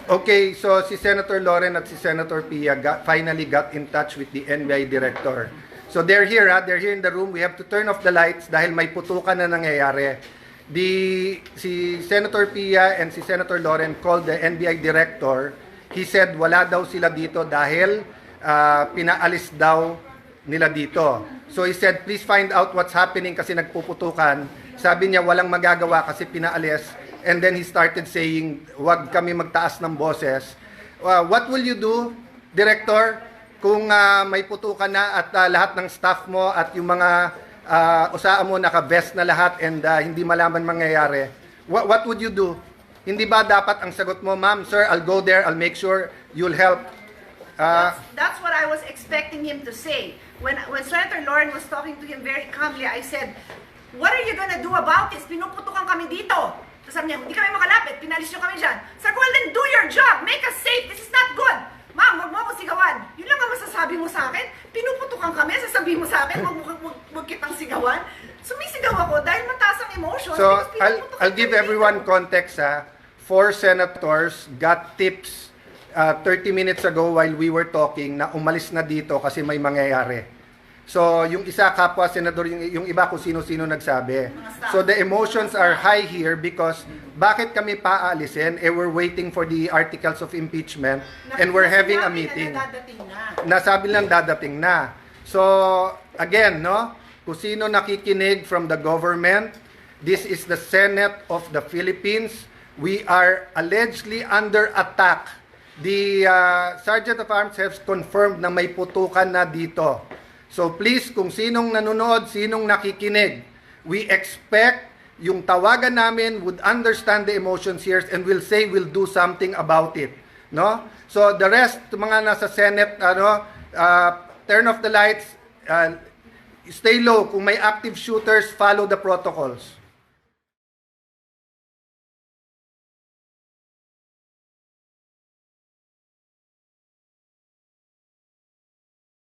Okay, so si Senator Loren at si Senator Pia finally got in touch with the NBI director. So they're here, they're here in the room. We have to turn off the lights dahil may putukan na nangyayari. Si Senator Pia and si Senator Loren called the NBI director. He said wala daw sila dito dahil pinaalis daw nila dito. So he said, please find out what's happening kasi nagpuputukan. Sabi niya walang magagawa kasi pinaalis. And then he started saying, wag kami magtaas ng boses. What will you do, Director, kung may putukan na at lahat ng staff mo at yung mga usaan mo naka-vest na lahat and hindi malaman mangyayari? What would you do? Hindi ba dapat ang sagot mo, ma'am, sir, I'll go there, I'll make sure you'll help? That's what I was expecting him to say. When Senator Loren was talking to him very calmly, I said, what are you gonna do about this? Pinuputukan kami dito. Tapos sabi niya, hindi kami makalapit, pinalis nyo kami dyan. Sabi ko, well then do your job, make us safe, this is not good. Ma'am, wag mo ako sigawan. Yun lang ang masasabi mo sa akin. Pinuputukan kami, sasabihin mo sa akin, wag kitang sigawan. Sumisigaw ako dahil mataas ang emotion. So, I'll give everyone context. 4 senators got tips 30 minutes ago while we were talking na umalis na dito kasi may mangyayari. So, yung isa kapwa senador, yung iba kung sino-sino nagsabi. So, the emotions are high here because bakit kami paalisin? We're waiting for the articles of impeachment and we're having a meeting. Nasabi lang dadating na. So, again, no? Kung sino nakikinig from the government, this is the Senate of the Philippines. We are allegedly under attack. The Sergeant of Arms has confirmed na may putukan na dito. So please, kung sinong nanonood, sinong nakikinig, we expect yung tawagan namin would understand the emotions here and will say we'll do something about it. No? So the rest, mga nasa Senate, turn off the lights, stay low. Kung may active shooters, follow the protocols.